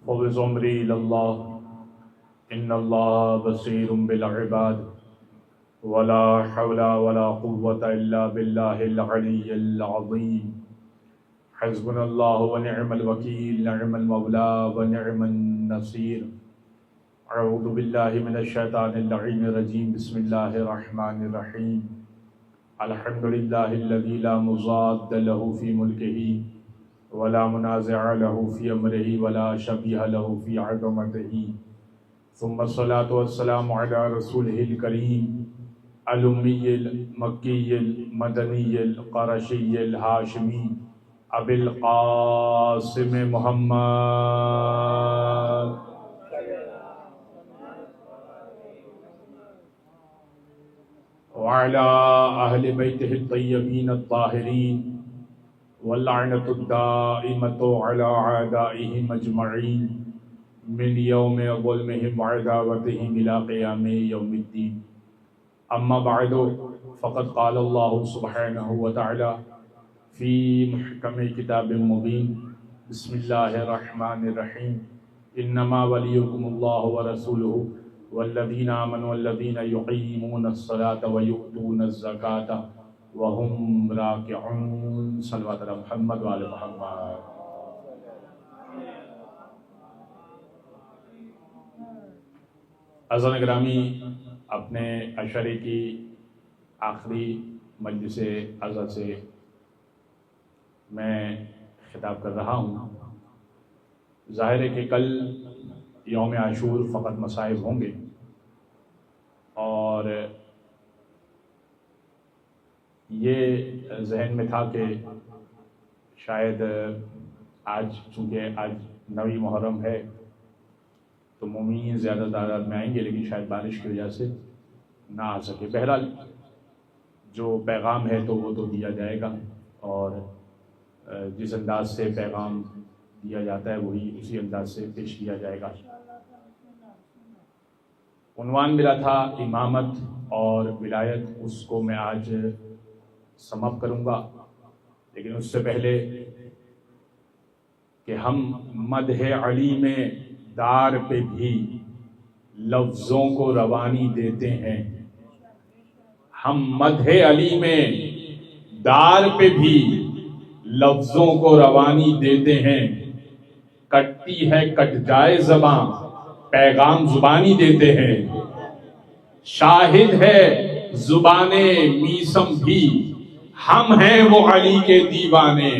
فوز عمری اللہ ان اللہ بصیر بالعباد ولا حول ولا قوة الا باللہ العلی العظیم حسبنا اللہ ونعم الوکیل نعم المولا ونعم النصیر اعوذ باللہ من الشیطان اللعین الرجیم بسم اللہ الرحمن الرحیم الحمد للہ الذی لا مضاد له فی ملکہ ولا منازع له في امره ولا شبیہ له في عظمته ثم الصلاة والسلام على رسوله الكریم الأمی المکی المدنی القرشی الہاشمی ابی القاسم محمد وعلى أهل بيته الطيبين الطاهرين واللعنة الدائمة على أعدائهم أجمعين من يوم ظلمهم وعداوتهم إلى قيام يوم الدين أما بعد فقد قال الله سبحانه وتعالى في محكم كتاب مبين بسم الله الرحمن الرحيم إنما وليكم الله ورسوله والذين آمنوا والذين يقيمون الصلاة ويؤتون الزكاة وهم راکعون صلوات علی محمد وعلی محمد۔ عزیزان گرامی، اپنے عشرے کی آخری مجلس عزا سے میں خطاب کر رہا ہوں۔ ظاہر ہے کہ کل یوم عاشور فقط مصائب ہوں گے، اور یہ ذہن میں تھا کہ شاید آج چونکہ آج 9 محرم ہے تو مومنین زیادہ تعداد میں آئیں گے، لیکن شاید بارش کی وجہ سے نہ آ سکے۔ بہرحال جو پیغام ہے تو وہ تو دیا جائے گا، اور جس انداز سے پیغام دیا جاتا ہے وہی اسی انداز سے پیش کیا جائے گا۔ عنوان ملا تھا امامت اور ولایت، اس کو میں آج سمپ کروں گا، لیکن اس سے پہلے کہ ہم مدح علی میں دار پہ بھی لفظوں کو روانی دیتے ہیں، ہم مدح علی میں دار پہ بھی لفظوں کو روانی دیتے ہیں، کٹتی ہے کٹ جائے زباں پیغام زبانی دیتے ہیں، شاہد ہے زبان میسم بھی ہم ہیں وہ علی کے دیوانے،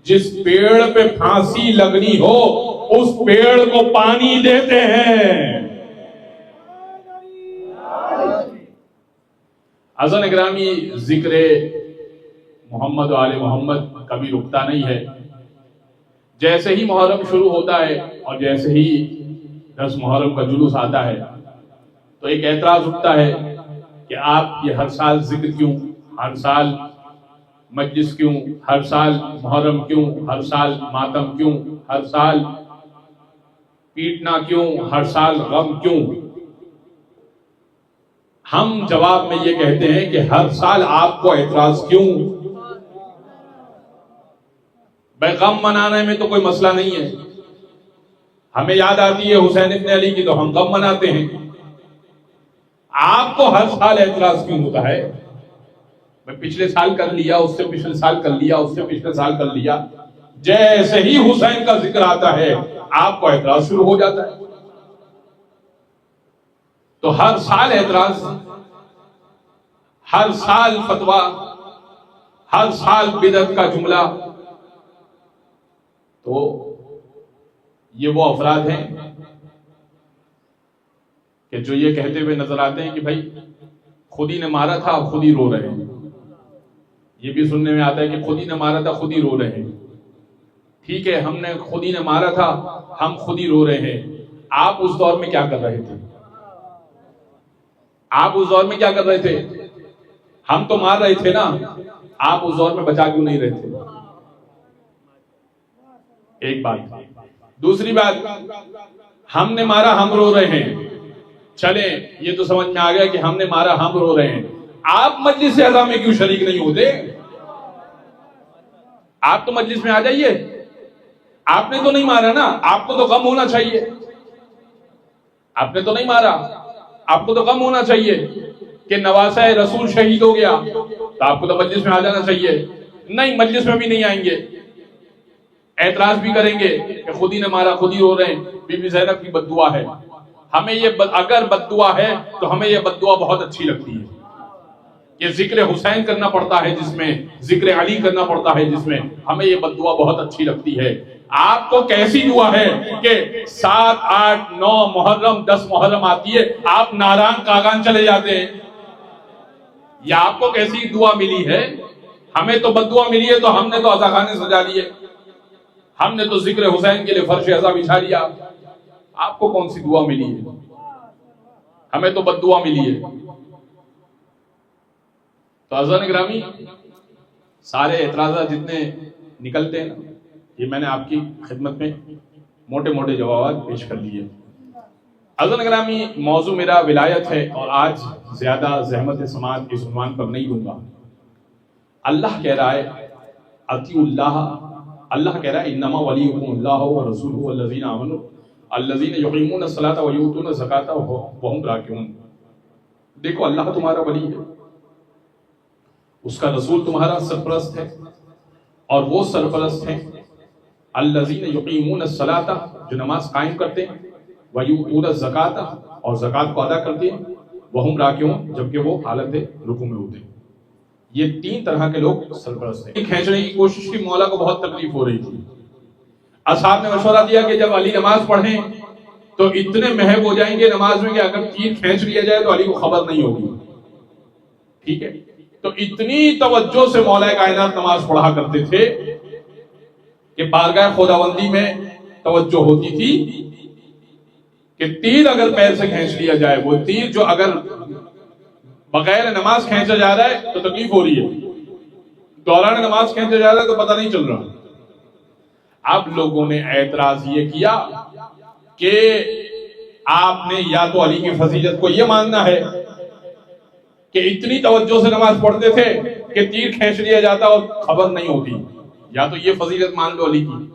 جس پیڑ پہ پھانسی لگنی ہو اس پیڑ کو پانی دیتے ہیں۔ عزیزان گرامی، ذکر محمد و آل محمد کبھی رکتا نہیں ہے۔ جیسے ہی محرم شروع ہوتا ہے اور جیسے ہی 10 محرم کا جلوس آتا ہے تو ایک اعتراض اٹھتا ہے کہ آپ یہ ہر سال ذکر کیوں، ہر سال مجلس کیوں، ہر سال محرم کیوں، ہر سال ماتم کیوں، ہر سال پیٹنا کیوں، ہر سال غم کیوں؟ ہم جواب میں یہ کہتے ہیں کہ ہر سال آپ کو اعتراض کیوں؟ بے غم منانے میں تو کوئی مسئلہ نہیں ہے، ہمیں یاد آتی ہے حسین ابن علی کی تو ہم غم مناتے ہیں، آپ کو ہر سال اعتراض کیوں ہوتا ہے؟ میں پچھلے سال کر لیا، اس سے پچھلے سال کر لیا، اس سے پچھلے سال کر لیا، جیسے ہی حسین کا ذکر آتا ہے آپ کو اعتراض شروع ہو جاتا ہے۔ تو ہر سال اعتراض، ہر سال فتویٰ، ہر سال بدعت کا جملہ، تو یہ وہ افراد ہیں کہ جو یہ کہتے ہوئے نظر آتے ہیں کہ بھائی خود ہی نے مارا تھا اب خود ہی رو رہے ہیں۔ یہ بھی سننے میں آتا ہے کہ خود ہی نے مارا تھا خود ہی رو رہے ہیں۔ ٹھیک ہے، ہم نے خود ہی نے مارا تھا ہم خود ہی رو رہے ہیں۔ آپ اس دور میں کیا کر رہے تھے؟ آپ اس دور میں کیا کر رہے تھے؟ ہم تو مار رہے تھے نا، آپ اس دور میں بچا کیوں نہیں رہے تھے؟ ایک بات۔ دوسری بات، ہم نے مارا ہم رو رہے ہیں، چلیں یہ تو سمجھ میں آ گیا کہ ہم نے مارا ہم رو رہے ہیں، آپ مجلس اعضا میں کیوں شریک نہیں ہوتے؟ آپ تو مجلس میں آ جائیے، آپ نے تو نہیں مارا نا, آپ کو تو غم ہونا چاہیے. آپ نے تو نہیں مارا, آپ کو تو غم ہونا چاہیے کہ نواسہ رسول شہید ہو گیا, تو آپ کو تو مجلس میں آ جانا چاہیے. نہیں, مجلس میں بھی نہیں آئیں گے, اعتراض بھی کریں گے کہ خود ہی نے مارا, خود ہی رو رہے ہیں, بی بی زینب کی بد دعا ہے. ہمیں یہ اگر بد دعا ہے تو ہمیں یہ بد دعا بہت اچھی لگتی ہے. یہ ذکر حسین کرنا پڑتا ہے جس میں, ذکر علی کرنا پڑتا ہے جس میں, ہمیں یہ بد دعا بہت اچھی لگتی ہے. آپ کو کیسی دعا ہے کہ 7, 8, 9 محرم 10 محرم آتی ہے, آپ ناران کاغان چلے جاتے ہیں؟ یا آپ کو کیسی دعا ملی ہے؟ ہمیں تو بد دعا ملی ہے تو ہم نے تو عزا خانے سجا لیے, ہم نے تو ذکر حسین کے لیے فرش عزا بچھا لیا. آپ کو کون سی دعا ملی ہے؟ ہمیں تو بد دعا ملی ہے. تو عزیزان گرامی, سارے اعتراضات جتنے نکلتے ہیں, یہ میں نے آپ کی خدمت میں موٹے موٹے جوابات پیش کر لیے. عزیزان گرامی, موضوع میرا ولایت ہے اور آج زیادہ زحمت سماعت اس عنوان پر نہیں دوں گا. اللہ کہہ رہا ہے اطیعوا اللہ, اللہ کہہ رہا ہے انما ولیکم اللہ ورسولہ والذین آمنوا الذین یقیمون الصلاۃ ویؤتون الزکاۃ وہم راکعون. دیکھو, اللہ تمہارا ولی ہے, اس کا رسول تمہارا سرپرست ہے, اور وہ سرپرست ہیں الذین یقیمون الصلاۃ, جو نماز قائم کرتے ہیں, ویؤتون الزکاۃ, اور زکوٰۃ کو ادا کرتے ہیں, وہم راکعون, جبکہ وہ حالت رکوع میں ہوتے ہیں. یہ 3 طرح کے لوگ سرپرست ہیں. کھینچنے کی کوشش کی, مولا کو بہت تکلیف ہو رہی تھی. اصحاب نے مشورہ دیا کہ جب علی نماز پڑھیں تو اتنے محب ہو جائیں گے نماز میں کہ اگر تیر کھینچ لیا جائے تو علی کو خبر نہیں ہوگی. ٹھیک ہے, تو اتنی توجہ سے مولا کائنات نماز پڑھا کرتے تھے کہ بارگاہ خداوندی میں توجہ ہوتی تھی کہ تیر اگر پیر سے کھینچ لیا جائے, وہ تیر جو اگر بغیر نماز کھینچا جا رہا ہے تو تکلیف ہو رہی ہے, دوران نماز کھینچا جا رہا ہے تو پتہ نہیں چل رہا. اب لوگوں نے اعتراض یہ کیا کہ آپ نے یا تو علی کی فضیلت کو یہ ماننا ہے کہ اتنی توجہ سے نماز پڑھتے تھے کہ تیر کھینچ لیا جاتا اور خبر نہیں ہوتی, یا تو یہ فضیلت مان لو علی کی,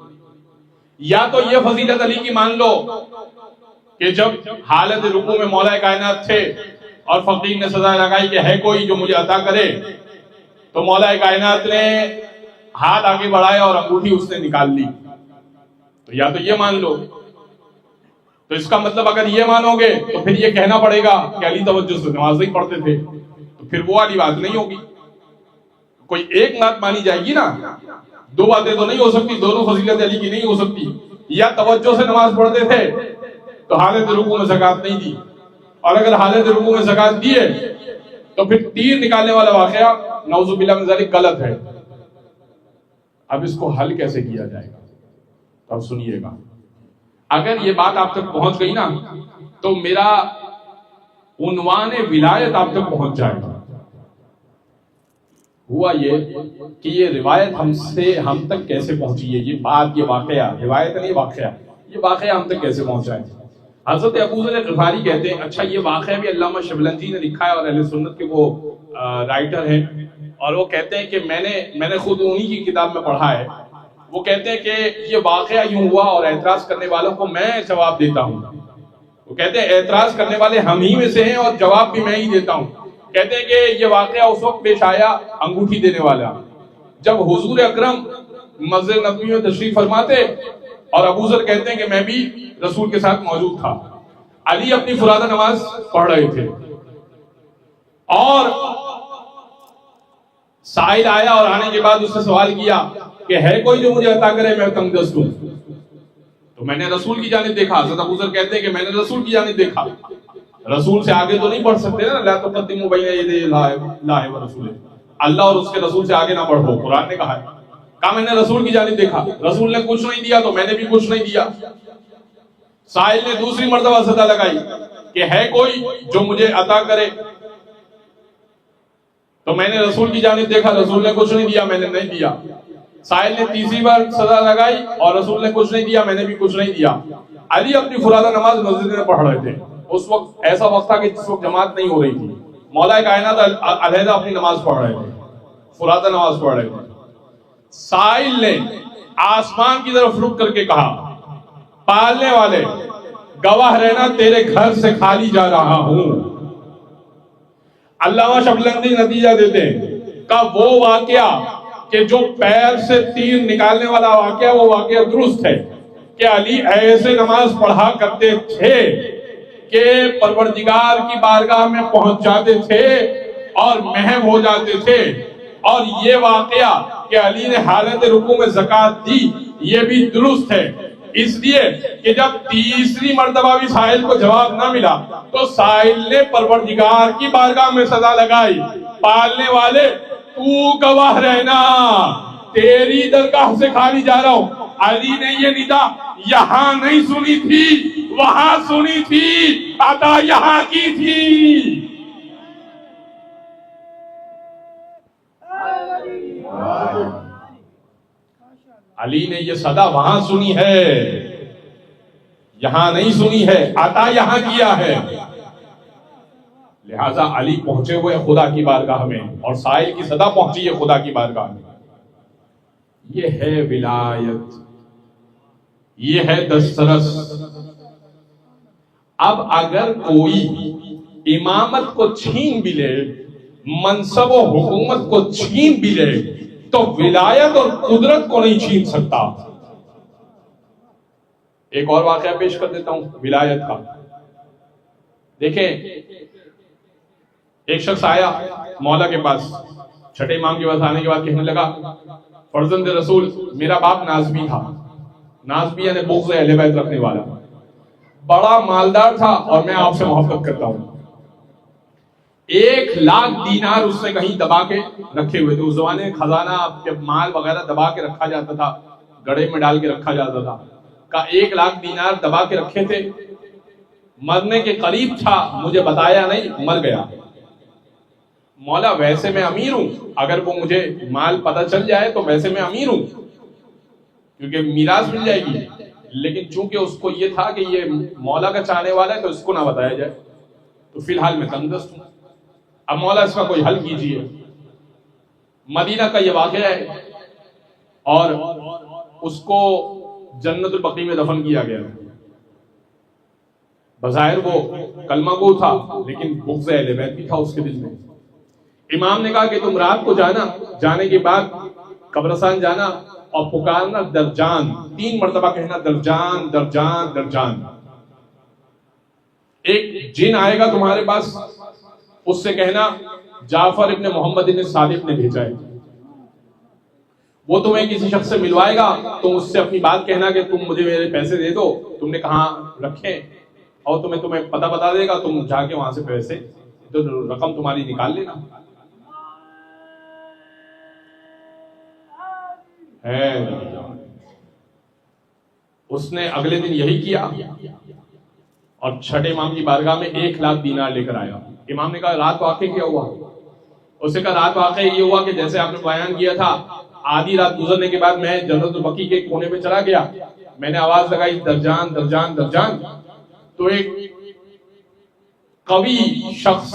یا تو یہ فضیلت علی کی مان لو کہ جب حالت رکوع میں مولا کائنات تھے اور فقیر نے سزا لگائی کہ ہے کوئی جو مجھے عطا کرے, تو مولا کائنات نے ہاتھ آگے بڑھایا اور انگوٹھی اس نے نکال لی. تو یا تو یہ مان لو. تو اس کا مطلب اگر یہ مانو گے تو پھر یہ کہنا پڑے گا کہ علی توجہ سے نماز نہیں پڑھتے تھے, تو پھر وہ والی بات نہیں ہوگی. کوئی ایک بات مانی جائے گی نا, 2 باتیں تو نہیں ہو سکتی, دونوں فضیلت علی کی نہیں ہو سکتی. یا توجہ سے نماز پڑھتے تھے تو حالت رکوع میں زکات نہیں دی, اور اگر حالت رکوع میں زکات دیے تو پھر تیر نکالنے والا واقعہ نعوذ باللہ من ذالک غلط ہے. اب اس کو حل کیسے کیا جائے گا؟ تو اب سنیے گا. اگر یہ بات آپ تک پہنچ گئی نا تو میرا عنوان ولایت آپ تک پہنچ جائے گا. ہوا یہ کہ یہ روایت ہم تک کیسے پہنچی ہے, یہ بات, یہ واقعہ, روایت نہیں واقعہ, یہ واقعہ ہم تک کیسے پہنچا ہے. حضرت ابو ذر غفاری کہتے ہیں, اچھا یہ واقعہ بھی علامہ شبلنجی نے لکھا ہے اور اہل سنت کے وہ رائٹر ہیں, اور وہ کہتے ہیں کہ میں نے خود انہی کی کتاب میں پڑھا ہے. وہ کہتے ہیں کہ یہ واقعہ یوں ہوا اور اعتراض کرنے والوں کو میں جواب دیتا ہوں. وہ کہتے ہیں اعتراض کرنے والے ہم ہی میں سے ہیں اور جواب بھی میں ہی دیتا ہوں. کہتے ہیں کہ یہ واقعہ اس وقت پیش آیا انگوٹھی دینے والا, جب حضور اکرم مسجد نبوی میں تشریف فرماتے, اور ابو ذر کہتے ہیں کہ میں بھی رسول کے ساتھ موجود تھا. علی اپنی فرادہ نماز پڑھ رہے تھے اور سائل آیا اور آنے کے بعد اس سے سوال کیا کہ ہے کوئی جو مجھے عطا کرے, میں تنگ دست ہوں. تو میں نے رسول کی جانب دیکھا. حضرت ابو ذر کہتے ہیں کہ میں نے رسول کی جانب دیکھا. رسول سے آگے تو نہیں بڑھ سکتے نا, لا تقدموا بین یدی اللہ ورسولہ, اللہ اور اس کے رسول سے آگے نہ بڑھو, قرآن نے کہا ہے. کہا میں نے رسول کی جانب دیکھا, رسول نے کچھ نہیں دیا تو میں نے بھی کچھ نہیں دیا. سائل نے دوسری مرتبہ صدا لگائی کہ ہے کوئی جو مجھے عطا کرے, تو میں نے رسول کی جانب دیکھا, رسول نے کچھ نہیں دیا, میں نے نہیں دیا. سائل نے تیسری بار صدا لگائی اور رسول نے کچھ نہیں دیا, میں نے بھی کچھ نہیں دیا. علی اپنی فرادہ نماز مسجد میں پڑھ رہے تھے. اس وقت ایسا وقت تھا کہ جس وقت جماعت نہیں ہو رہی تھی, مولا کائنات علیحدہ اپنی نماز پڑھ رہے تھے, فرادہ نماز پڑھ رہے تھے. سائل نے آسمان کی طرف رک کر کے کہا پالنے والے گواہ رہنا تیرے گھر سے خالی جا رہا ہوں. علامہ شبلندی نتیجہ دیتے ہیں کہ وہ واقعہ کہ جو پیر سے تیر نکالنے والا واقعہ وہ واقعہ درست ہے کہ علی ایسے نماز پڑھا کرتے تھے کہ پروردگار کی بارگاہ میں پہنچ جاتے تھے اور محو ہو جاتے تھے. اور یہ واقعہ کہ علی نے حالت رکوع میں زکوٰۃ دی یہ بھی درست ہے، اس لیے کہ جب تیسری مرتبہ بھی سائل کو جواب نہ ملا تو سائل نے پروردگار کی بارگاہ میں صدا لگائی پالنے والے تو گواہ رہنا تیری درگاہ سے خالی جا رہا ہوں. علی نے یہ ندا یہاں نہیں سنی تھی، وہاں سنی تھی، عطا یہاں کی تھی. علی نے یہ صدا وہاں سنی ہے، یہاں نہیں سنی ہے، عطا یہاں کیا ہے. لہذا علی پہنچے ہوئے خدا کی بارگاہ میں اور سائل کی صدا پہنچی ہے خدا کی بارگاہ میں. یہ ہے ولایت، یہ ہے دسترس. اب اگر کوئی امامت کو چھین بھی لے، منصب و حکومت کو چھین بھی لے تو ولایت اور قدرت کو نہیں چھین سکتا. ایک اور واقعہ پیش کر دیتا ہوں ولایت کا. دیکھیں ایک شخص آیا مولا کے پاس، چھٹے امام کے پاس آنے کے بعد کہنے لگا فرزند رسول میرا باپ نازبی تھا. نازبی یعنی بغض اہل بیت رکھنے والا، بڑا مالدار تھا اور میں آپ سے محبت کرتا ہوں. 1,00,000 دینار اس نے کہیں دبا کے رکھے ہوئے تھے. اس زمانے میں خزانہ کے مال وغیرہ دبا کے رکھا جاتا تھا، گڑھے میں ڈال کے رکھا جاتا تھا. کا 1,00,000 دینار دبا کے رکھے تھے. مرنے کے قریب تھا، مجھے بتایا نہیں، مر گیا. مولا ویسے میں امیر ہوں، اگر وہ مجھے مال پتہ چل جائے تو ویسے میں امیر ہوں کیونکہ میراث مل جائے گی، لیکن چونکہ اس کو یہ تھا کہ یہ مولا کا چاہنے والا ہے تو اس کو نہ بتایا جائے، تو فی الحال میں تندرست ہوں. اب مولا اس کا کوئی حل کیجئے. مدینہ کا یہ واقعہ ہے اور اس کو جنت البقیع میں دفن کیا گیا. بظاہر وہ کلمہ گو تھا لیکن بغض اہل بیت بھی تھا اس کے دل میں. امام نے کہا کہ تم رات کو جانا، جانے کے بعد قبرستان جانا اور پکارنا درجان، 3 مرتبہ کہنا درجان درجان درجان. ایک جن آئے گا تمہارے پاس، اس سے کہنا جعفر ابن محمد ابن صادق نے بھیجا ہے. وہ تمہیں کسی شخص سے ملوائے گا، تم اس سے اپنی بات کہنا کہ تم مجھے میرے پیسے دے دو، تم نے کہاں رکھے، اور تمہیں پتہ بتا دے گا. تم جا کے وہاں سے پیسے تو رقم تمہاری نکال لینا. اس نے اگلے دن یہی کیا اور چھٹے امام کی بارگاہ میں 1,00,000 دینار لے کر آیا. امام نے کہا رات واقع کیا ہوا؟ اس نے کہا رات واقع یہ ہوا کہ جیسے آپ نے بیان کیا تھا، آدھی رات گزرنے کے بعد میں جنت البقیع کے کونے پہ چلا گیا، میں نے آواز لگائی درجان درجان درجان، تو ایک قوی شخص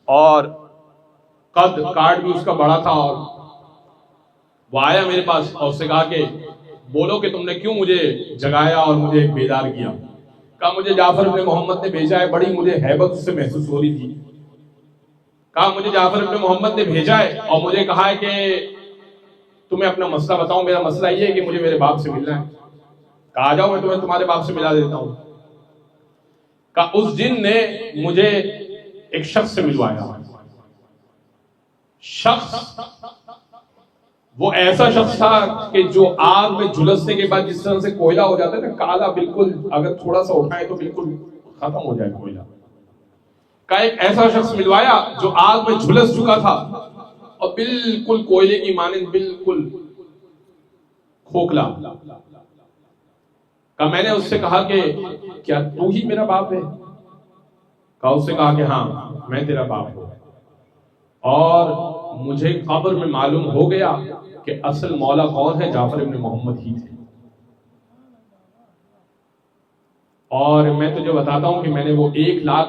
اور قد کاٹ بھی اس کا بڑا تھا، اور وہ آیا میرے پاس اور اس سے کہا کہ بولو کہ تم نے کیوں مجھے جگایا اور مجھے بیدار کیا. کہا مجھے جعفر ابن محمد نے بھیجا ہے، بڑی مجھے ہیبت اس سے محسوس ہو رہی تھی. کہا مجھے جعفر ابن محمد نے بھیجا ہے اور مجھے کہا ہے کہ تمہیں اپنا مسئلہ بتاؤں، میرا مسئلہ یہ ہے کہ مجھے میرے باپ سے ملنا ہے. کہا آ جاؤ میں تمہیں تمہارے باپ سے ملا دیتا ہوں. کہا اس جن نے مجھے ایک شخص سے ملوایا. شخص وہ ایسا شخص تھا کہ جو آگ میں جھلسنے کے بعد جس طرح سے کوئلہ ہو جاتا ہے نا کالا، بالکل اگر تھوڑا سا اٹھائے تو بالکل ختم ہو جائے کوئلہ. کا ایک ایسا شخص ملوایا جو آگ میں جھلس چکا تھا اور بالکل کوئلے کی مانند بالکل کھوکھلا. کا میں نے اس سے کہا کہ کیا تو ہی میرا باپ ہے؟ کا اس سے کہا کہ ہاں میں تیرا باپ ہوں، اور مجھے قبر میں معلوم ہو گیا کہ اصل مولا کون ہے، جعفر ابن محمد ہی تھے. اور میں تجھے بتاتا ہوں کہ میں نے وہ 1,00,000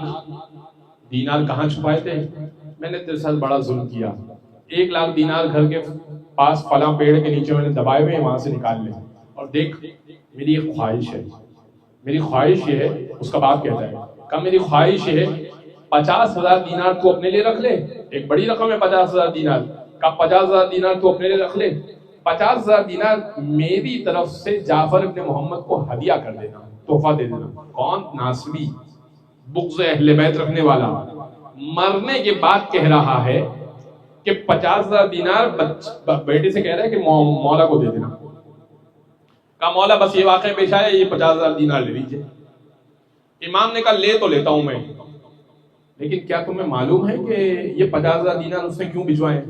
دینار کہاں چھپائے تھے. میں نے تیرے ساتھ بڑا ظلم کیا. 1,00,000 دینار گھر کے پاس فلاں پیڑ کے نیچے میں نے دبائے ہوئے ہیں، وہاں سے نکال لیں، اور دیکھ میری ایک خواہش ہے، میری خواہش یہ ہے. اس کا باپ کہتا ہے کہ میری خواہش یہ ہے 50,000 دینار تو اپنے لیے رکھ لے، ایک بڑی رقم ہے 50,000 دینار، کہ 50,000 دینار تو اپنے لیے رکھ لے، 50,000 دینار میری طرف سے جعفر ابن محمد کو ہدیہ کر دینا، تحفہ دے دینا. کون؟ ناصبی، بغض اہل بیت رکھنے والا، مرنے کے بعد کہہ رہا ہے کہ 50,000 دینار بیٹے سے کہہ رہا ہے کہ مولا کو دے دینا. کہا مولا بس یہ واقعہ پیش آیا، یہ 50,000 دینار لے لیجیے. امام نے کہا لے تو لیتا ہوں میں، لیکن کیا تمہیں معلوم ہے کہ یہ 50,000 دینار اس نے کیوں بھجوائے؟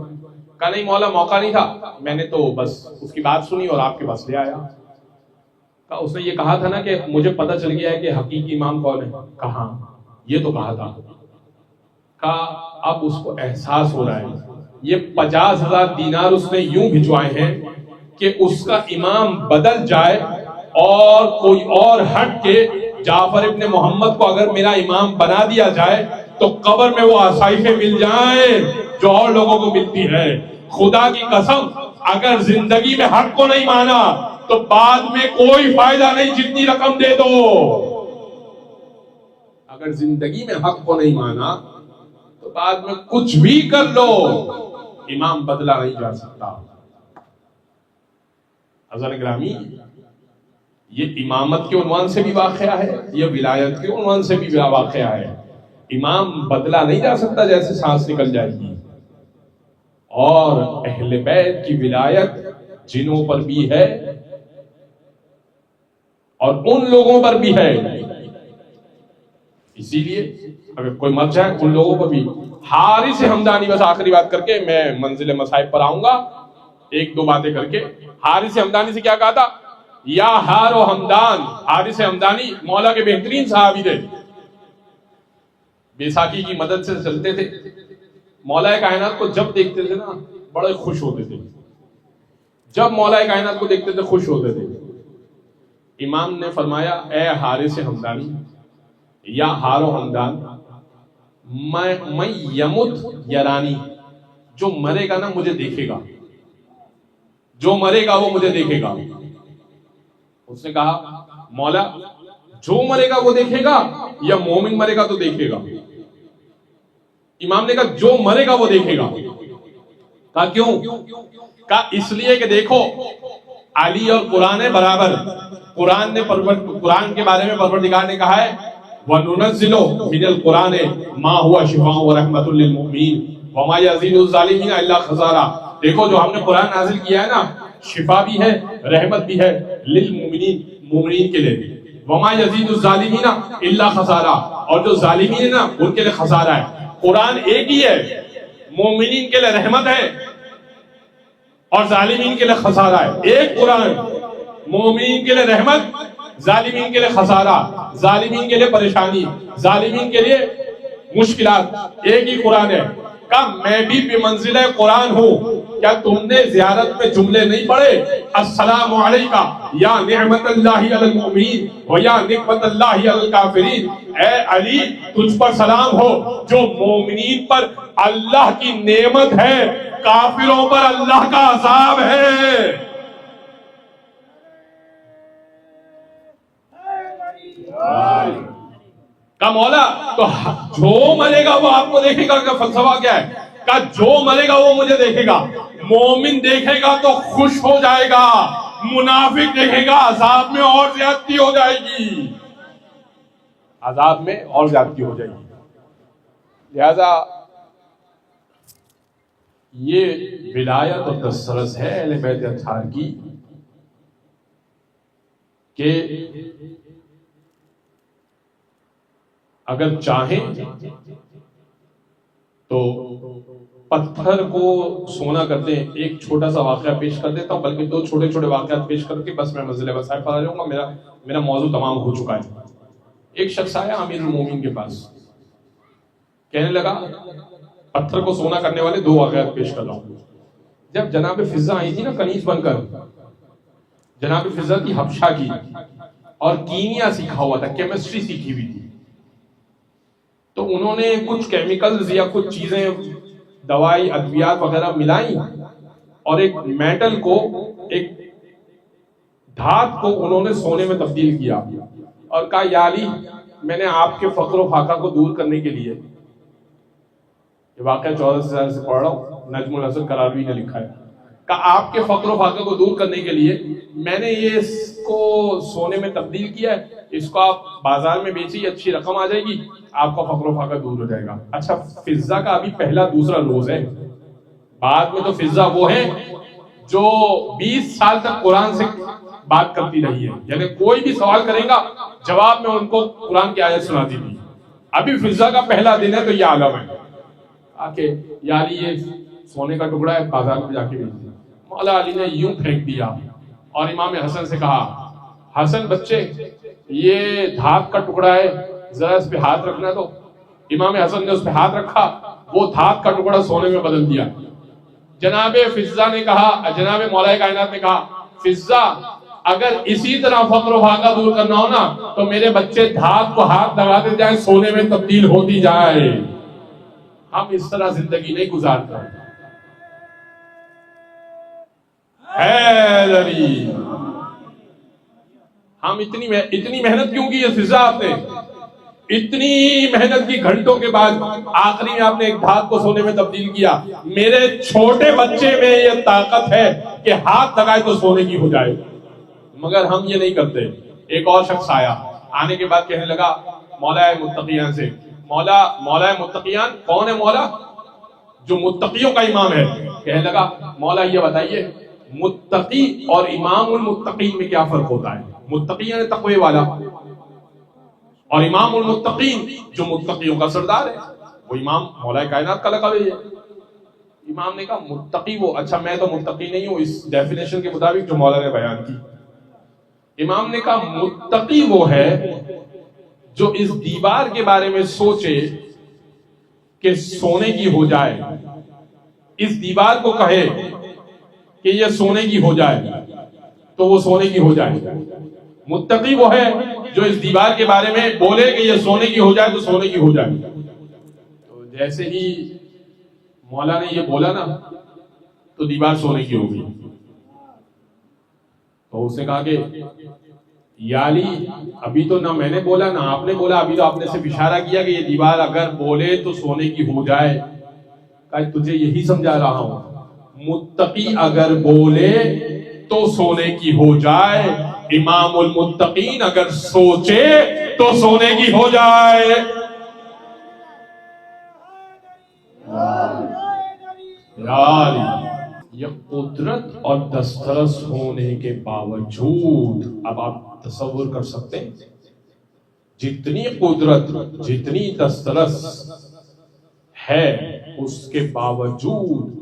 کہا نہیں مولا، موقع نہیں تھا، میں نے تو بس اس کی بات سنی اور آپ کے پاس لے آیا. کہا اس نے یہ کہا تھا نا کہ مجھے پتہ چل گیا ہے کہ حقیقی امام کون ہے؟ کہا یہ تو کہا تھا. کہا اب اس کو احساس ہو رہا ہے یہ 50,000 دینار اس نے یوں بھجوائے ہیں کہ اس کا امام بدل جائے اور کوئی اور ہٹ کے جعفر ابن محمد کو اگر میرا امام بنا دیا جائے تو قبر میں وہ آسائشیں مل جائیں جو اور لوگوں کو ملتی ہے. خدا کی قسم اگر زندگی میں حق کو نہیں مانا تو بعد میں کوئی فائدہ نہیں، جتنی رقم دے دو. اگر زندگی میں حق کو نہیں مانا تو بعد میں کچھ بھی کر لو، امام بدلا نہیں جا سکتا. حضرت گرامی، یہ امامت کے عنوان سے بھی واقعہ ہے، یہ ولایت کے عنوان سے بھی واقعہ ہے. امام بدلا نہیں جا سکتا جیسے سانس نکل جائے گی. اور اہل بیت کی ولایت جنوں پر بھی ہے اور ان لوگوں پر بھی ہے. اسی لیے اگر کوئی مر جائے ان لوگوں پر بھی. حارث حمدانی، بس آخری بات کر کے میں منزل مصائب پر آؤں گا، ایک دو باتیں کر کے. حارث حمدانی سے کیا کہا تھا؟ یا ہارو حمدان. حارث حمدانی مولا کے بہترین صحابی تھے، بیساکھی کی مدد سے چلتے تھے. مولا کائنات کو جب دیکھتے تھے نا بڑے خوش ہوتے تھے، جب مولا کائنات کو دیکھتے تھے خوش ہوتے تھے. امام نے فرمایا اے حارث حمدانی یا ہارو حمدان، میں یمت یرانی، جو مرے گا نا مجھے دیکھے گا، جو مرے گا وہ مجھے دیکھے گا. اس نے کہا مولا جو مرے گا وہ دیکھے گا یا مومن مرے گا تو دیکھے گا؟ امام نے کہا جو مرے گا وہ دیکھے گا. کہا کیوں؟ کہا اس لیے کہ دیکھو علی اور قرآن برابر. قرآن نے قرآن کے بارے میں پروردگار نے کہا ہے وَنُنَزِّلُ مِنَ الْقُرْآنِ مَا هُوَ شِفَاءٌ وَرَحْمَةٌ لِّلْمُؤْمِنِينَ وَمَا يَزِيدُ الظَّالِمِينَ إِلَّا خَسَارًا. دیکھو جو ہم نے قرآن نازل کیا ہے نا، شفا بھی ہے، رحمت بھی ہے، للمؤمنین، مومنین کے لیے. وَمَا يَزِيدُ الظَّالِمِينَ إِلَّا خَسَارًا، اور جو ظالمین ہیں نا ان کے لیے خسارہ ہے. قرآن ایک ہی ہے، مومنین کے لیے رحمت ہے اور ظالمین کے لیے خسارہ ہے. ایک قرآن، مومنین کے لیے رحمت، ظالمین کے لیے خسارہ، ظالمین کے لیے پریشانی، ظالمین کے لیے مشکلات. ایک ہی قرآن ہے. کہ میں بھی بمنزلہ قرآن ہوں. کیا تم نے زیارت میں جملے نہیں پڑھے؟ السلام علیکہ یا نعمت اللہ علی المؤمنین و یا نعمت اللہ علی الکافرین. اے علی تجھ پر سلام ہو جو مومنین پر اللہ کی نعمت ہے، کافروں پر اللہ کا عذاب ہے. کہ مولا تو جو مرے گا وہ آپ کو دیکھے گا. کا فلسفہ کیا ہے؟ کہ جو مرے گا وہ مجھے دیکھے گا. مومن دیکھے گا تو خوش ہو جائے گا، منافق دیکھے گا عذاب میں اور زیادتی ہو جائے گی، عذاب میں اور زیادتی ہو جائے گی. لہذا یہ ولایت اور دسترس ہے اہل بیت اطہار کی کہ اگر چاہیں تو پتھر کو سونا کر دیں. ایک چھوٹا سا واقعہ پیش کر دیتا ہوں، بلکہ دو چھوٹے چھوٹے واقعات پیش کر کے بس میں منزل وسائل پر آ جاؤں گا. میرا موضوع تمام ہو چکا ہے. ایک شخص آیا امیر المومنین کے پاس، کہنے لگا پتھر کو سونا کرنے والے دو واقعات پیش کر رہا ہوں. جب جناب فضا آئی تھی نا کنیز بن کر، جناب فضا کی حبشہ کی اور کیمیا سیکھا ہوا تھا، کیمسٹری سیکھی ہوئی تھی. تو انہوں نے کچھ کیمیکلز یا کچھ چیزیں، دوائی، ادویات وغیرہ ملائیں اور ایک میٹل کو، ایک دھات کو انہوں نے سونے میں تبدیل کیا اور کہا یا علی میں نے آپ کے فقر و فاقہ کو دور کرنے کے لیے، یہ واقعہ 14 سال سے پڑھ رہا ہوں، نجم الحسن کراروی نے لکھا ہے، کہا آپ کے فقر و فاقہ کو دور کرنے کے لیے میں نے یہ اس کو سونے میں تبدیل کیا ہے، اس کو آپ بازار میں بیچیے، اچھی رقم آ جائے گی، آپ کا فقر و فاقہ دور ہو جائے گا۔ اچھا فضہ کا ابھی پہلا دوسرا روز ہے، بعد میں تو فضہ وہ ہے جو 20 سال تک قرآن سے بات کرتی رہی ہے، یعنی کوئی بھی سوال کرے گا جواب میں ان کو قرآن کی آیت سناتی تھی۔ ابھی فضہ کا پہلا دن ہے تو یہ عالم ہے کہ یا علی یہ سونے کا ٹکڑا ہے، بازار میں جا کے بیچ دیا۔ مولا علی نے یوں پھینک دیا اور امام حسن سے کہا حسن بچے یہ دھات کا ٹکڑا ہے، ذرا اس پہ ہاتھ رکھنا۔ تو امام حسن نے اس پہ ہاتھ رکھا، وہ دھات کا ٹکڑا سونے میں بدل دیا۔ جناب فضہ نے کہا، جناب مولا کائنات نے کہا فضہ اگر اسی طرح فقر و فاقہ دور کرنا ہو نا تو میرے بچے دھات کو ہاتھ لگاتے جائیں، سونے میں تبدیل ہوتی جائے۔ ہم اس طرح زندگی نہیں گزارتے۔ حیدری ہم اتنی محنت کیوں کی ہے فضہ آپ نے؟ اتنی محنت کی گھنٹوں کے بعد آخری میں آپ نے ایک دھات کو سونے میں تبدیل کیا۔ میرے چھوٹے بچے میں یہ طاقت ہے کہ ہاتھ لگائے تو سونے کی ہو جائے، مگر ہم یہ نہیں کرتے۔ ایک اور شخص آیا، آنے کے بعد کہنے لگا مولا متقیان سے، مولا متقیان کون ہے؟ مولا جو متقیوں کا امام ہے۔ کہنے لگا مولا یہ بتائیے متقی اور امام المتقین میں کیا فرق ہوتا ہے؟ متقی یعنی تقوی والا، اور امام المتقین جو متقیوں کا سردار ہے، وہ امام مولا کائنات کا لقب ہے۔ امام نے کہا متقی وہ، اچھا میں تو متقی نہیں ہوں اس ڈیفینیشن کے مطابق جو مولا نے بیان کی۔ امام نے کہا متقی وہ ہے جو اس دیوار کے بارے میں سوچے کہ سونے کی ہو جائے، اس دیوار کو کہے کہ یہ سونے کی ہو جائے تو وہ سونے کی ہو جائے۔ متقی وہ ہے جو اس دیوار کے بارے میں بولے کہ یہ سونے کی ہو جائے تو سونے کی ہو جائے۔ تو جیسے ہی مولا نے یہ بولا نا تو دیوار سونے کی ہو گئی۔ تو اس نے کہا کہ یا علی ابھی تو نہ میں نے بولا نہ آپ نے بولا، ابھی تو آپ نے صرف اشارہ کیا کہ یہ دیوار اگر بولے تو سونے کی ہو جائے۔ کہا تجھے یہی سمجھا رہا ہوں، متقی اگر بولے تو سونے کی ہو جائے، امام المتقین اگر سوچے تو سونے کی ہو جائے۔ یار یہ قدرت اور دسترس ہونے کے باوجود، اب آپ تصور کر سکتے ہیں جتنی قدرت جتنی دسترس ہے اس کے باوجود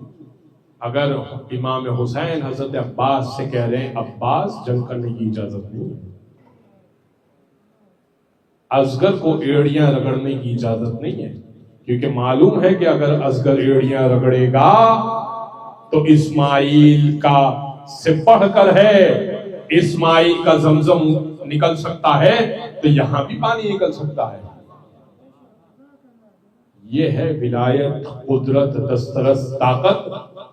اگر امام حسین حضرت عباس سے کہہ رہے ہیں عباس جنگ کرنے کی اجازت نہیں ہے، اصغر کو ایڑیاں رگڑنے کی اجازت نہیں ہے، کیونکہ معلوم ہے کہ اگر اصغر ایڑیاں رگڑے گا تو اسماعیل کا سے پڑھ کر ہے، اسماعیل کا زمزم نکل سکتا ہے تو یہاں بھی پانی نکل سکتا ہے۔ یہ ہے ولایت، قدرت، دسترس، طاقت،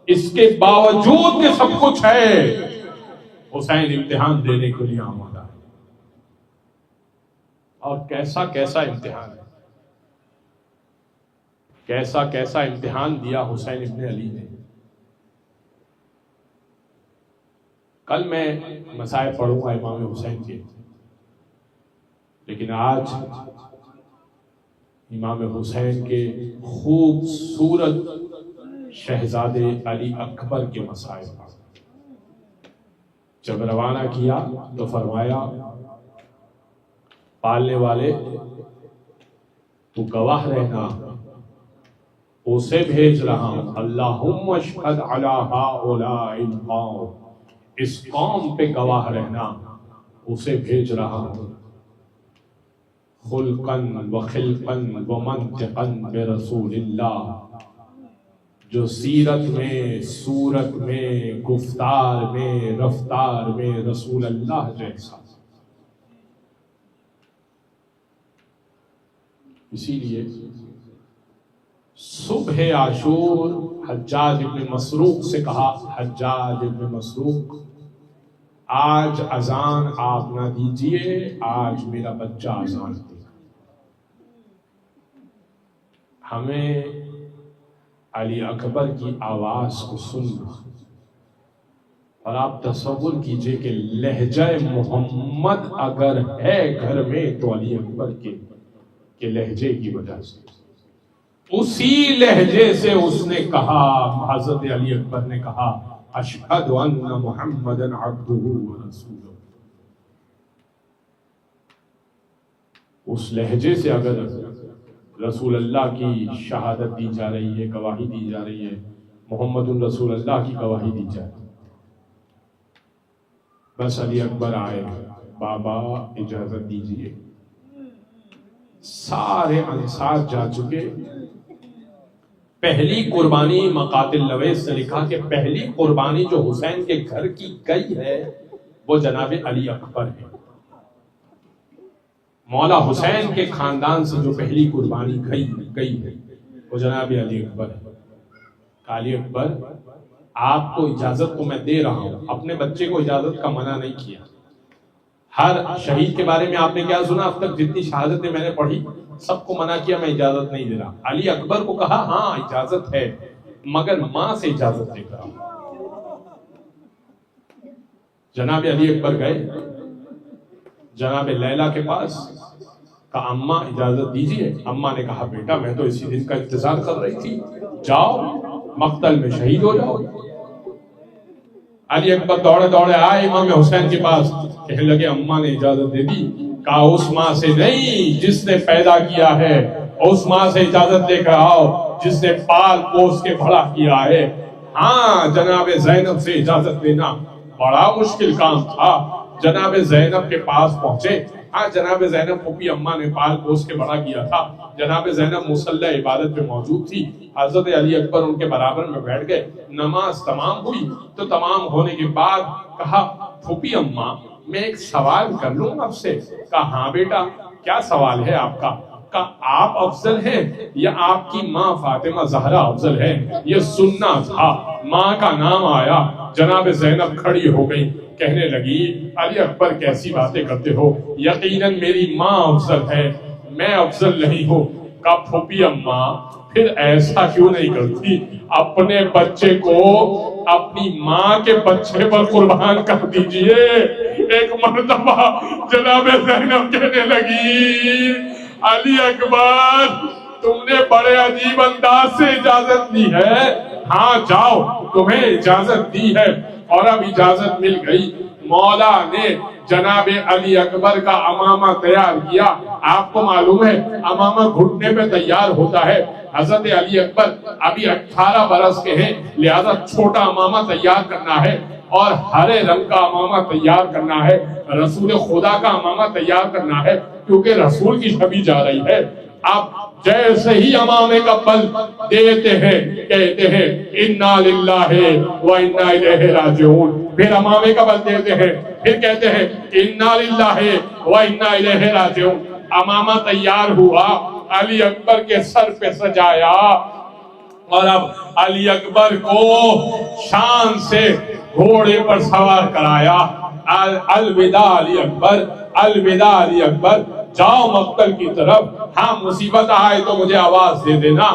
اس کے باوجود کہ سب کچھ ہے حسین امتحان دینے کے لیے آمادہ ہے۔ اور کیسا کیسا امتحان ہے، کیسا کیسا امتحان دیا حسین ابن علی نے۔ کل میں مسائل پڑھوں گا امام حسین کے، لیکن آج امام حسین کے خوبصورت شہزادے علی اکبر کے مسائل جب روانہ کیا تو فرمایا پالنے والے تو گواہ رہنا، اسے بھیج رہا ہوں، اللہم اشہد علی ہؤلاء القوم، اس قوم پہ گواہ رہنا، اسے بھیج رہا ہوں، خلقاً و خلقاً و منطقاً برسول اللہ، جو سیرت میں، صورت میں، گفتار میں، رفتار میں رسول اللہ جیسا۔ اسی لیے صبح صبح عاشور حجاج ابن مسروق سے کہا، حجاج ابن مسروق آج اذان آپ نہ دیجئے، آج میرا بچہ اذان دے گا۔ ہمیں علی اکبر کی آواز کو سننا، اور آپ تصور کیجئے کہ لہجہ محمد اگر ہے گھر میں تو علی اکبر کے لہجے کی وجہ سے، اسی لہجے سے اس نے کہا، حضرت علی اکبر نے کہا، اشہد ان محمدا عبدہ ورسولہ۔ اس لہجے سے اگر رسول اللہ کی شہادت دی جا رہی ہے، گواہی دی جا رہی ہے، محمد رسول اللہ کی گواہی دی جا رہی ہے، بس علی اکبر آئے، بابا اجازت دیجئے۔ سارے انصار جا چکے۔ پہلی قربانی مقاتل لویس نے لکھا کہ پہلی قربانی جو حسین کے گھر کی گئی ہے وہ جناب علی اکبر ہے۔ مولا حسین کے خاندان سے جو پہلی قربانی گئی ہے وہ جناب علی اکبر ہے۔ علی اکبر آپ کو اجازت تو میں دے رہا ہوں، اپنے بچے کو اجازت کا منع نہیں کیا۔ ہر شہید کے بارے میں آپ نے کیا سنا؟ اب تک جتنی شہادتیں میں نے پڑھی سب کو منع کیا، میں اجازت نہیں دے رہا۔ علی اکبر کو کہا ہاں اجازت ہے، مگر ماں سے اجازت لے کر آؤ۔ جناب علی اکبر گئے جناب لیلا کے پاس، کہا اماں اجازت دیجیے۔ اماں نے کہا بیٹا میں تو اسی دن کا انتظار کر رہی تھی، جاؤ مقتل میں شہید ہو جاؤ۔ علی اکبر دوڑے دوڑے آئے امام حسین کے پاس، کہنے لگے اماں نے اجازت دے دی۔ کہا اس ماں سے نہیں جس نے پیدا کیا ہے، اس ماں سے اجازت لے کر آؤ جس نے پال پوس کے بڑا کیا ہے۔ ہاں جناب زینب سے اجازت لینا بڑا مشکل کام تھا۔ جناب زینب کے پاس پہنچے، ہاں جناب زینب پھوپھی اماں نے پال پوس کے بڑا کیا تھا۔ جناب زینب مصلی عبادت پہ موجود تھی، حضرت علی اکبر ان کے برابر میں بیٹھ گئے۔ نماز تمام ہوئی تو تمام ہونے کے بعد کہا پھوپھی اماں میں ایک سوال کر لوں آپ سے؟ کہا ہاں بیٹا کیا سوال ہے آپ کا؟ کہا آپ افضل ہیں یا آپ کی ماں فاطمہ زہرا افضل ہے؟ یہ سننا تھا۔ ماں کا نام آیا، جناب زینب کھڑی ہو گئی، کہنے لگی علی اکبر کیسی باتیں کرتے ہو، یقیناً میری ماں افضل ہے، میں افضل نہیں ہوں۔ کہا پھوپھی اماں پھر ایسا کیوں نہیں کرتی، اپنے بچے کو اپنی ماں کے بچے پر قربان کر دیجئے۔ ایک مرتبہ جناب زینب کہنے لگی علی اکبر تم نے بڑے عجیب انداز سے اجازت دی ہے، ہاں جاؤ تمہیں اجازت دی ہے۔ اور اب اجازت مل گئی، مولا نے جناب علی اکبر کا امامہ تیار کیا۔ آپ کو معلوم ہے امامہ گھٹنے پہ تیار ہوتا ہے، حضرت علی اکبر ابھی 18 برس کے ہیں، لہذا چھوٹا امامہ تیار کرنا ہے اور ہرے رنگ کا امامہ تیار کرنا ہے، رسول خدا کا امامہ تیار کرنا ہے کیونکہ رسول کی شبیہ جا رہی ہے۔ اب جیسے ہی امامے کا پل دیتے ہیں کہتے ہیں انا للہ و انا الیہ راجعون، پھر امامے کا پل دیتے ہیں پھر کہتے ہیں انا للہ و انا الیہ راجعون۔ امامہ تیار ہوا، علی اکبر کے سر پہ سجایا اور اب علی اکبر کو شان سے گھوڑے پر سوار کرایا۔ الوداع علی اکبر، الوداع علی اکبر، جاؤ مقتل کی طرف، ہاں مصیبت آئے تو مجھے آواز دے دینا۔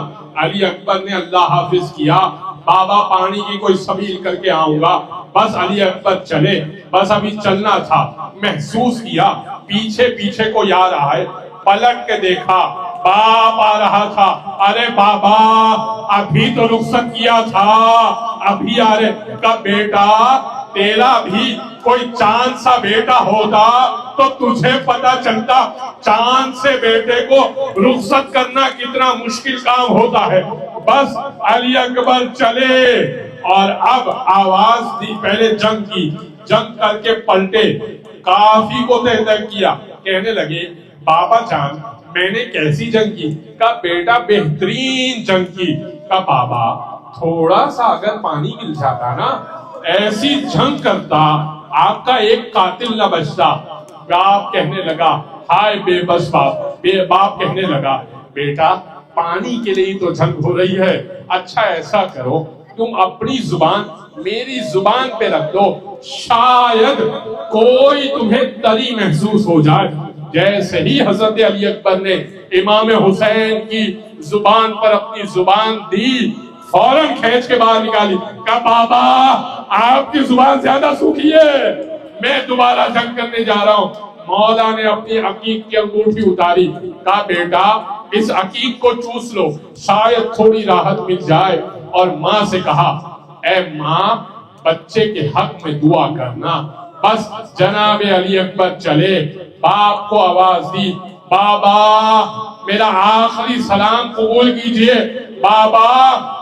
علی اکبر نے اللہ حافظ کیا، بابا پانی کی کوئی سبیل کر کے آؤں گا۔ بس علی اکبر چلے، بس ابھی چلنا تھا، محسوس کیا پیچھے پیچھے کو یاد آئے، پلٹ کے دیکھا باپ آ رہا تھا۔ ارے بابا ابھی تو رخصت کیا تھا، ابھی آ رہے کا بیٹا تیرا بھی کوئی چاند سا بیٹا ہوتا تو تجھے پتا چلتا چاند سے بیٹے کو رخصت کرنا کتنا مشکل کام ہوتا ہے۔ بس علی اکبر چلے اور اب آواز دی، پہلے جنگ کی، جنگ کر کے پلٹے، کافی کو تحقیق کیا، کہنے لگے بابا جان میں نے کیسی جنگ کی؟ کہا بیٹا بہترین جنگ کی۔ کہا بابا تھوڑا سا اگر پانی مل جاتا نا، ایسی جنگ کرتا آپ کا ایک قاتل نہ بچتا۔ باپ کہنے لگا ہائے بے بس باپ، باپ کہنے لگا بیٹا پانی کے لیے تو جنگ ہو رہی ہے، اچھا ایسا کرو تم اپنی زبان میری زبان پہ رکھ دو، شاید کوئی تمہیں طری محسوس ہو جائے۔ جیسے ہی حضرت علی اکبر نے امام حسین کی زبان پر اپنی زبان دی، فوراً کھینچ کے باہر نکالی، کہا بابا آپ کی زبان زیادہ سوکھی ہے، میں دوبارہ جنگ کرنے جا رہا ہوں۔ مولا نے اپنی عقیق کی انگوٹھی اتاری، کہا بیٹا اس عقیق کو چوس لو، شاید تھوڑی راحت مل جائے۔ اور ماں سے کہا اے ماں بچے کے حق میں دعا کرنا۔ بس جناب علی اکبر چلے، باپ کو آواز دی، بابا میرا آخری سلام قبول کیجئے، بابا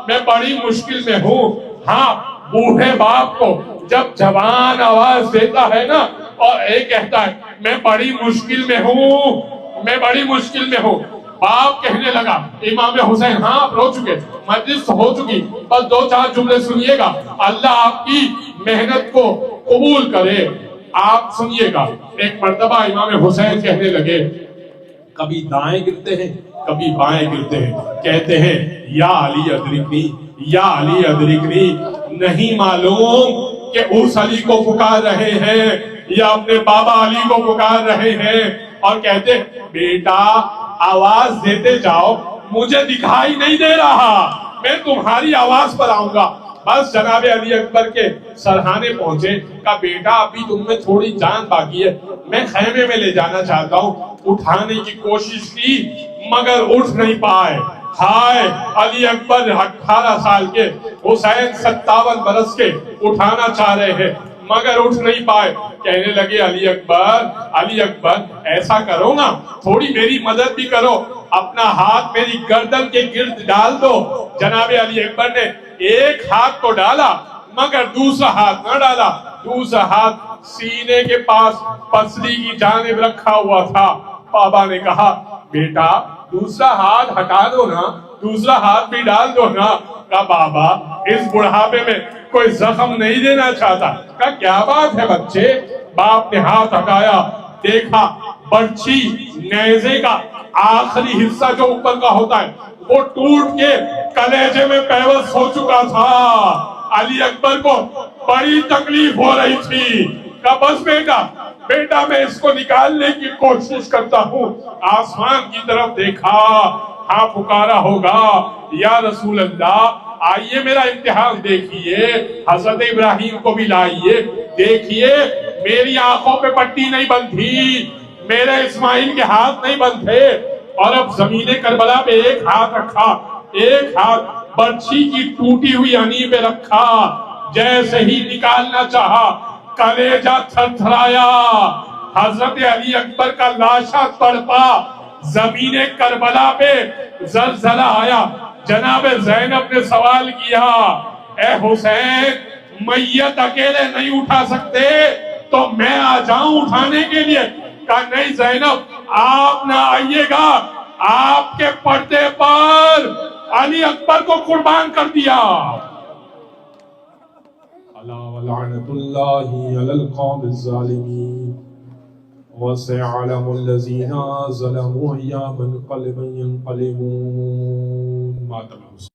میں بڑی مشکل میں ہوں۔ ہاں بوڑھے باپ کو جب جوان آواز دیتا ہے نا اور ایک کہتا ہے میں بڑی مشکل میں ہوں، میں بڑی مشکل میں ہوں، باپ کہنے لگا امام حسین ہاں آپ رو چکے، مجلس ہو چکی، بس دو چار جملے سنیے گا، اللہ آپ کی محنت کو قبول کرے، آپ سنیے گا۔ ایک مرتبہ امام حسین کہنے لگے، کبھی دائیں گرتے ہیں کبھی بائیں گرتے ہیں، کہتے ہیں یا علی ادرکنی یا علی ادرکنی، نہیں معلوم کہ اس علی کو پکار رہے ہیں یا اپنے بابا علی کو پکار رہے ہیں، اور کہتے بیٹا آواز دیتے جاؤ، مجھے دکھائی نہیں دے رہا، میں تمہاری آواز پر آؤں گا۔ بس جناب علی اکبر کے سرحانے پہنچے، کہا بیٹا ابھی تم میں تھوڑی جان باقی ہے، میں خیمے میں لے جانا چاہتا ہوں۔ اٹھانے کی کوشش کی مگر اٹھ نہیں پائے۔ ہائے علی اکبر 18 سال کے، حسین 57 برس کے، اٹھانا چاہ رہے ہیں مگر اٹھ نہیں پائے۔ کہنے لگے علی اکبر ایسا کرو نا، تھوڑی میری مدد بھی کرو، اپنا ہاتھ میری گردن کے گرد ڈال دو۔ جناب علی اکبر نے ایک ہاتھ تو ڈالا مگر دوسرا ہاتھ نہ ڈالا، دوسرا ہاتھ سینے کے پاس پسلی کی جانب رکھا ہوا تھا۔ بابا نے کہا بیٹا دوسرا ہاتھ ہٹا دو نا، دوسرا ہاتھ بھی ڈال دو نا۔ کہا بابا اس بڑھاپے میں کوئی زخم نہیں دینا چاہتا۔ کہا کیا بات ہے بچے؟ باپ نے ہاتھ ہٹایا، دیکھا برچھی نیزے کا آخری حصہ جو اوپر کا ہوتا ہے وہ ٹوٹ کے کلیجے میں پیوست ہو چکا تھا۔ علی اکبر کو بڑی تکلیف ہو رہی تھی۔ کہا بس بیٹا میں اس کو نکالنے کی کوشش کرتا ہوں۔ آسمان کی طرف دیکھا، ہاں پکارا ہوگا یا رسول اللہ آئیے میرا امتحان دیکھیے، حضرت ابراہیم کو بھی لائیے، دیکھیے میری آنکھوں پہ پٹی نہیں بندھی، میرے اسماعیل کے ہاتھ نہیں بندھے۔ اور اب زمین کربلا پہ ایک ہاتھ رکھا، ایک ہاتھ برچھی کی ٹوٹی ہوئی ہنی پہ رکھا، جیسے ہی نکالنا چاہا کلیجہ تھر تھرایا، حضرت علی اکبر کا لاشا تڑپا، زمین کربلا پہ زلزلہ آیا۔ جناب زینب نے سوال کیا اے حسین میت اکیلے نہیں اٹھا سکتے تو میں آ جاؤں اٹھانے کے لیے؟ کہا نہیں زینب آپ نہ آئیے گا، آپ کے پردے پر علی اکبر کو قربان کر دیا۔ الا ولعنت اللہ علی القوم الظالمین وسيعلم الذين ظلموا أيام منقلب ينقلبون۔